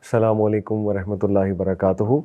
Assalamu alaikum wa rahmatullahi wa barakatuhu.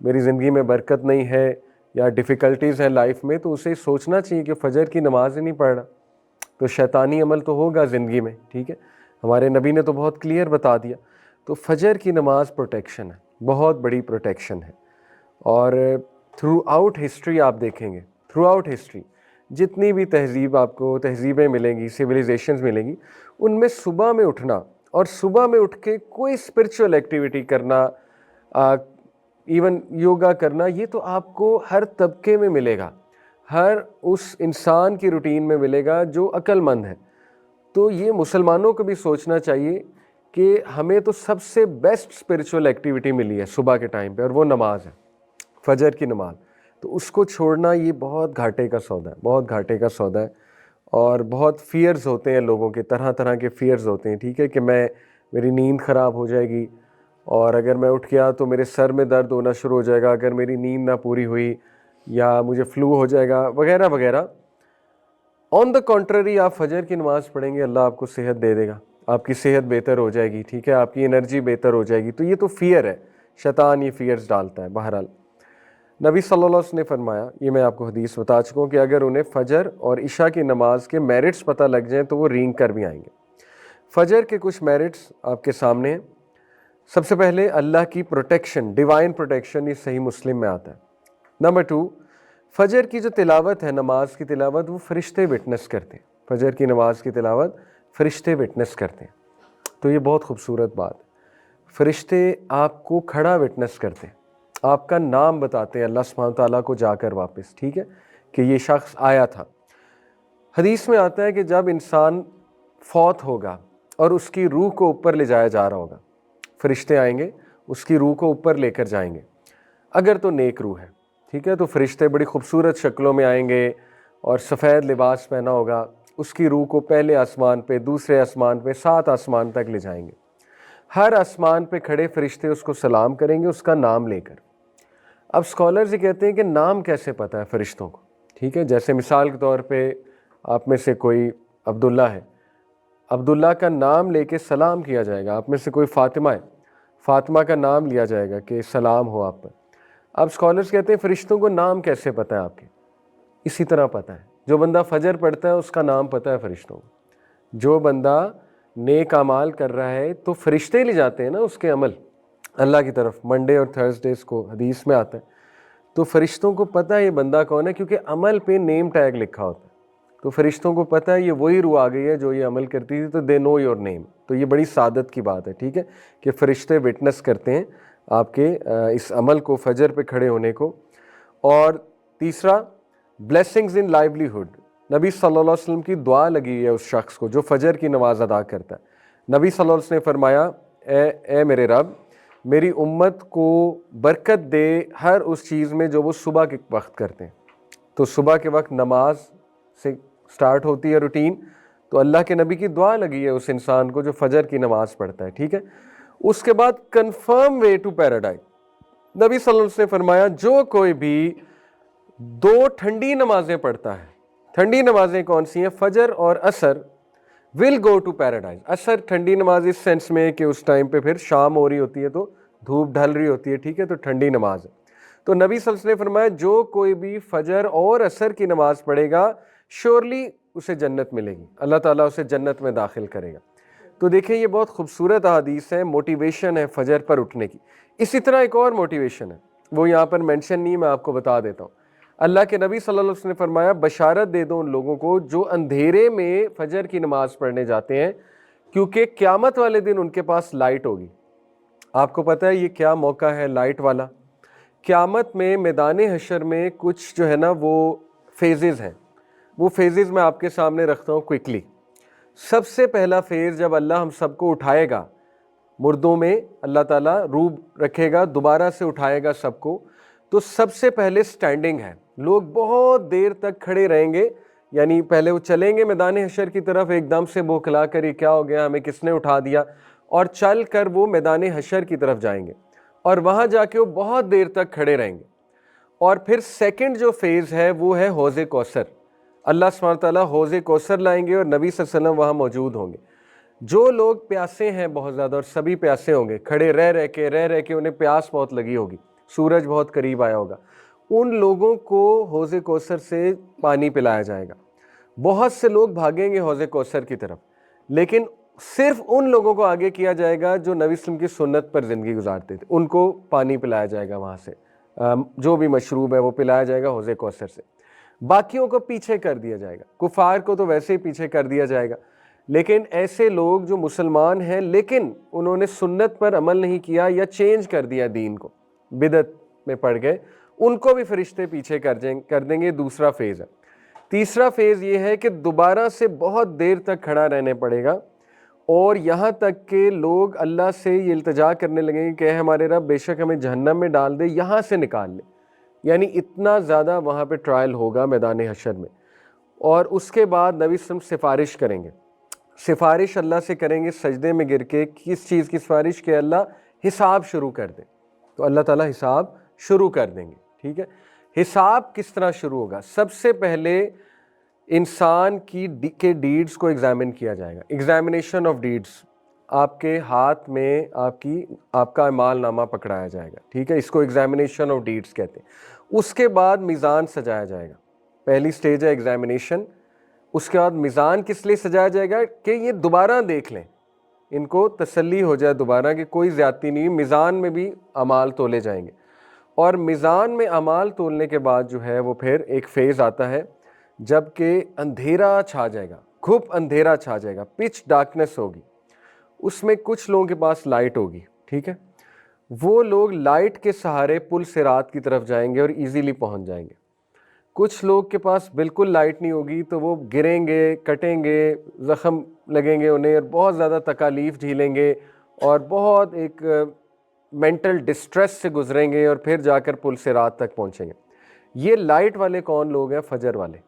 میری زندگی میں برکت نہیں ہے یا ڈیفیکلٹیز ہیں لائف میں، تو اسے سوچنا چاہیے کہ فجر کی نماز ہی نہیں پڑھ رہا تو شیطانی عمل تو ہوگا زندگی میں، ٹھیک ہے. ہمارے نبی نے تو بہت کلیئر بتا دیا. تو فجر کی نماز پروٹیکشن ہے، بہت بڑی پروٹیکشن ہے. اور تھرو آؤٹ ہسٹری آپ دیکھیں گے، تھرو آؤٹ ہسٹری جتنی بھی تہذیب آپ کو تہذیبیں ملیں گی، سویلائزیشنز ملیں گی، ان میں صبح میں اٹھنا اور صبح میں اٹھ کے کوئی اسپرچول ایکٹیویٹی کرنا، ایون یوگا کرنا، یہ تو آپ کو ہر طبقے میں ملے گا، ہر اس انسان کی روٹین میں ملے گا جو عقل مند ہے. تو یہ مسلمانوں کو بھی سوچنا چاہیے کہ ہمیں تو سب سے بیسٹ اسپرچول ایکٹیویٹی ملی ہے صبح کے ٹائم پہ، اور وہ نماز ہے، فجر کی نماز. تو اس کو چھوڑنا یہ بہت گھاٹے کا سودا ہے، بہت گھاٹے کا سودا ہے. اور بہت فیئرز ہوتے ہیں لوگوں کے، طرح طرح کے فیئرز ہوتے ہیں، ٹھیک ہے، کہ میری نیند خراب ہو جائے گی، اور اگر میں اٹھ گیا تو میرے سر میں درد ہونا شروع ہو جائے گا اگر میری نیند نہ پوری ہوئی، یا مجھے فلو ہو جائے گا وغیرہ وغیرہ. آن دا کنٹرری آپ فجر کی نماز پڑھیں گے، اللہ آپ کو صحت دے دے گا، آپ کی صحت بہتر ہو جائے گی، ٹھیک ہے، آپ کی انرجی بہتر ہو جائے گی. تو یہ تو فیئر ہے، شیطان یہ فیئرز ڈالتا ہے. بہرحال نبی صلی اللہ علیہ وسلم نے فرمایا، یہ میں آپ کو حدیث بتا چکا ہوں، کہ اگر انہیں فجر اور عشاء کی نماز کے میرٹس پتہ لگ جائیں تو وہ رینگ کر بھی آئیں گے. فجر کے کچھ میرٹس آپ کے سامنے ہیں. سب سے پہلے اللہ کی پروٹیکشن، ڈیوائن پروٹیکشن، یہ صحیح مسلم میں آتا ہے. نمبر 2، فجر کی جو تلاوت ہے، نماز کی تلاوت، وہ فرشتے وٹنس کرتے ہیں. فجر کی نماز کی تلاوت فرشتے وٹنس کرتے ہیں. تو یہ بہت خوبصورت بات ہے. فرشتے آپ کو کھڑا وٹنس کرتے ہیں، آپ کا نام بتاتے ہیں اللہ سبحانہ تعالیٰ کو جا کر واپس، ٹھیک ہے، کہ یہ شخص آیا تھا. حدیث میں آتا ہے کہ جب انسان فوت ہوگا اور اس کی روح کو اوپر لے جایا جا رہا ہوگا، فرشتے آئیں گے اس کی روح کو اوپر لے کر جائیں گے، اگر تو نیک روح ہے، ٹھیک ہے. تو فرشتے بڑی خوبصورت شکلوں میں آئیں گے اور سفید لباس پہنا ہوگا، اس کی روح کو پہلے آسمان پہ، دوسرے آسمان پہ، 7 آسمان تک لے جائیں گے. ہر آسمان پہ کھڑے فرشتے اس کو سلام کریں گے اس کا نام لے کر. اب اسکالرز یہ کہتے ہیں کہ نام کیسے پتہ ہے فرشتوں کو، ٹھیک ہے. جیسے مثال کے طور پہ آپ میں سے کوئی عبداللہ ہے، عبداللہ کا نام لے کے سلام کیا جائے گا. آپ میں سے کوئی فاطمہ ہے، فاطمہ کا نام لیا جائے گا کہ سلام ہو آپ پر. اب اسکالرز کہتے ہیں فرشتوں کو نام کیسے پتہ ہے آپ کے؟ اسی طرح پتہ ہے. جو بندہ فجر پڑھتا ہے اس کا نام پتہ ہے فرشتوں کو. جو بندہ نیک اعمال کر رہا ہے تو فرشتے لے جاتے ہیں نا اس کے عمل اللہ کی طرف، منڈے اور تھرسڈیز کو حدیث میں آتا ہے. تو فرشتوں کو پتہ ہے یہ بندہ کون ہے، کیونکہ عمل پہ نیم ٹیگ لکھا ہوتا ہے. تو فرشتوں کو پتہ ہے یہ وہی روح آ گئی ہے جو یہ عمل کرتی تھی، تو دے نو یور نیم. تو یہ بڑی سعادت کی بات ہے، ٹھیک ہے، کہ فرشتے وٹنس کرتے ہیں آپ کے اس عمل کو، فجر پہ کھڑے ہونے کو. اور تیسرا، بلیسنگز ان لائیولیہڈ. نبی صلی اللہ علیہ وسلم کی دعا لگی ہے اس شخص کو جو فجر کی نماز ادا کرتا ہے. نبی صلی اللہ علیہ وسلم نے فرمایا، اے میرے رب، میری امت کو برکت دے ہر اس چیز میں جو وہ صبح کے وقت کرتے ہیں. تو صبح کے وقت نماز سے سٹارٹ ہوتی ہے روٹین، تو اللہ کے نبی کی دعا لگی ہے اس انسان کو جو فجر کی نماز پڑھتا ہے، ٹھیک ہے. اس کے بعد کنفرم وے ٹو پیراڈائز. نبی صلی اللہ علیہ وسلم نے فرمایا جو کوئی بھی 2 ٹھنڈی نمازیں پڑھتا ہے، ٹھنڈی نمازیں کون سی ہیں؟ فجر اور عصر، ول گو ٹو پیراڈائز. عصر ٹھنڈی نماز اس سینس میں کہ اس ٹائم پہ پھر شام ہو رہی ہوتی ہے تو دھوپ ڈھل رہی ہوتی ہے، ٹھیک ہے، تو ٹھنڈی نماز ہے. تو نبی صلی اللہ علیہ وسلم نے فرمایا جو کوئی بھی فجر اور عصر کی نماز پڑھے گا شیورلی اسے جنت ملے گی، اللہ تعالیٰ اسے جنت میں داخل کرے گا. تو دیکھیں یہ بہت خوبصورت احادیث ہے، موٹیویشن ہے فجر پر اٹھنے کی. اسی طرح ایک اور موٹیویشن ہے، وہ یہاں پر مینشن نہیں، میں آپ کو بتا دیتا ہوں. اللہ کے نبی صلی اللہ علیہ وسلم نے فرمایا بشارت دے دو ان لوگوں کو جو اندھیرے میں فجر کی نماز پڑھنے جاتے ہیں، کیونکہ قیامت والے دن ان کے پاس لائٹ ہوگی. آپ کو پتہ ہے یہ کیا موقع ہے لائٹ والا؟ قیامت میں میدان حشر میں کچھ جو ہے نا وہ فیزز ہیں، وہ فیزز میں آپ کے سامنے رکھتا ہوں کوئکلی. سب سے پہلا فیز جب اللہ ہم سب کو اٹھائے گا، مردوں میں اللہ تعالیٰ روح رکھے گا، دوبارہ سے اٹھائے گا سب کو، تو سب سے پہلے سٹینڈنگ ہے. لوگ بہت دیر تک کھڑے رہیں گے، یعنی پہلے وہ چلیں گے میدان حشر کی طرف، ایک دم سے بوکھلا کر یہ کیا ہو گیا، ہمیں کس نے اٹھا دیا، اور چل کر وہ میدان حشر کی طرف جائیں گے اور وہاں جا کے وہ بہت دیر تک کھڑے رہیں گے. اور پھر سیکنڈ جو فیز ہے وہ ہے حوض کوثر. اللہ سبحانہ تعالیٰ حوض کوثر لائیں گے اور نبی صلی اللہ علیہ وسلم وہاں موجود ہوں گے. جو لوگ پیاسے ہیں بہت زیادہ، اور سبھی پیاسے ہوں گے، کھڑے رہ رہ کے انہیں پیاس بہت لگی ہوگی، سورج بہت قریب آیا ہوگا، ان لوگوں کو حوض کوثر سے پانی پلایا جائے گا. بہت سے لوگ بھاگیں گے حوض کوثر کی طرف، لیکن صرف ان لوگوں کو آگے کیا جائے گا جو نبی صلی اللہ علیہ وسلم کی سنت پر زندگی گزارتے تھے. ان کو پانی پلایا جائے گا وہاں سے، جو بھی مشروب ہے وہ پلایا جائے گا حوض کوثر سے. باقیوں کو پیچھے کر دیا جائے گا. کفار کو تو ویسے ہی پیچھے کر دیا جائے گا، لیکن ایسے لوگ جو مسلمان ہیں لیکن انہوں نے سنت پر عمل نہیں کیا یا چینج کر دیا، دین کو بدعت میں پڑ گئے، ان کو بھی فرشتے پیچھے کر دیں گے. دوسرا فیز ہے. تیسرا فیز یہ ہے کہ دوبارہ سے بہت دیر تک کھڑا رہنے پڑے گا، اور یہاں تک کہ لوگ اللہ سے یہ التجا کرنے لگیں گے کہ اے ہمارے رب بے شک ہمیں جہنم میں ڈال دے، یہاں سے نکال لے. یعنی اتنا زیادہ وہاں پہ ٹرائل ہوگا میدان حشر میں. اور اس کے بعد نبی صلی اللہ علیہ وسلم سفارش کریں گے. سفارش اللہ سے کریں گے سجدے میں گر کے. کس چیز کی سفارش؟ کہ اللہ حساب شروع کر دے. تو اللہ تعالیٰ حساب شروع کر دیں گے. ٹھیک ہے. حساب کس طرح شروع ہوگا؟ سب سے پہلے انسان کے ڈیڈز کو ایگزامن کیا جائے گا. Examination of deeds. آپ کے ہاتھ میں آپ کا اعمال نامہ پکڑایا جائے گا. ٹھیک ہے. اس کو ایگزامینیشن آف ڈیڈز کہتے ہیں. اس کے بعد میزان سجایا جائے گا. پہلی سٹیج ہے ایگزامینیشن. اس کے بعد میزان کس لیے سجایا جائے گا؟ کہ یہ دوبارہ دیکھ لیں، ان کو تسلی ہو جائے دوبارہ کہ کوئی زیادتی نہیں. میزان میں بھی اعمال تولے جائیں گے. اور میزان میں اعمال تولنے کے بعد جو ہے وہ پھر ایک فیز آتا ہے جب کہ اندھیرا چھا جائے گا، گھپ اندھیرا چھا جائے گا، پچ ڈارکنیس ہوگی. اس میں کچھ لوگوں کے پاس لائٹ ہوگی. ٹھیک ہے. وہ لوگ لائٹ کے سہارے پل صراط کی طرف جائیں گے اور ایزیلی پہنچ جائیں گے. کچھ لوگ کے پاس بالکل لائٹ نہیں ہوگی تو وہ گریں گے، کٹیں گے، زخم لگیں گے انہیں، اور بہت زیادہ تکالیف جھیلیں گے اور بہت ایک مینٹل ڈسٹریس سے گزریں گے، اور پھر جا کر پل صراط تک پہنچیں گے. یہ لائٹ والے کون لوگ ہیں؟ فجر والے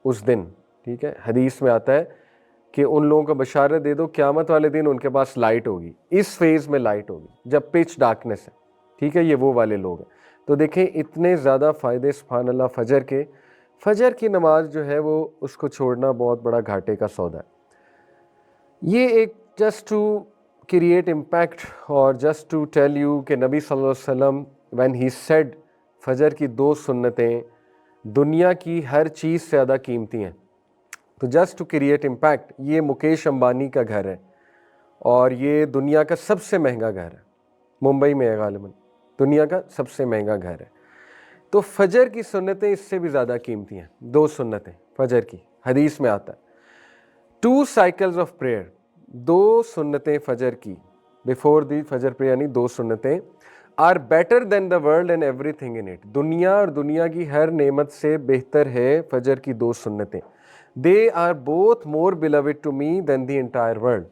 اس دن. ٹھیک ہے. حدیث میں آتا ہے کہ ان لوگوں کو بشارت دے دو قیامت والے دن ان کے پاس لائٹ ہوگی. اس فیز میں لائٹ ہوگی جب پچ ڈارکنیس ہے. ٹھیک ہے. یہ وہ والے لوگ ہیں. تو دیکھیں اتنے زیادہ فائدے سبحان اللہ فجر کے. فجر کی نماز جو ہے وہ اس کو چھوڑنا بہت بڑا گھاٹے کا سودا ہے. یہ ایک جسٹ ٹو کریٹ امپیکٹ اور جسٹ ٹو ٹیل یو کہ نبی صلی اللہ علیہ وسلم وین ہی سیڈ فجر کی 2 سنتیں دنیا کی ہر چیز سے زیادہ قیمتی ہیں. تو جسٹ ٹو کریٹ امپیکٹ، یہ مکیش امبانی کا گھر ہے اور یہ دنیا کا سب سے مہنگا گھر ہے. ممبئی میں ہے غالباً، دنیا کا سب سے مہنگا گھر ہے. تو فجر کی سنتیں اس سے بھی زیادہ قیمتی ہیں. 2 سنتیں فجر کی، حدیث میں آتا ہے 2 سائیکلز آف پریئر. 2 سنتیں فجر کی بیفور دی فجر پریئر، یعنی 2 سنتیں are better than the world and everything in it. دنیا اور دنیا کی ہر نعمت سے بہتر ہے فجر کی 2 سنتیں. They are both more beloved to me than the entire world.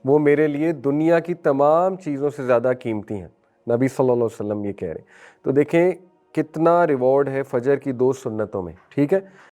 وہ میرے لیے دنیا کی تمام چیزوں سے زیادہ قیمتی ہیں. نبی صلی اللہ علیہ وسلم یہ کہہ رہے ہیں. تو دیکھیں کتنا ریوارڈ ہے فجر کی 2 سنتوں میں. ٹھیک ہے.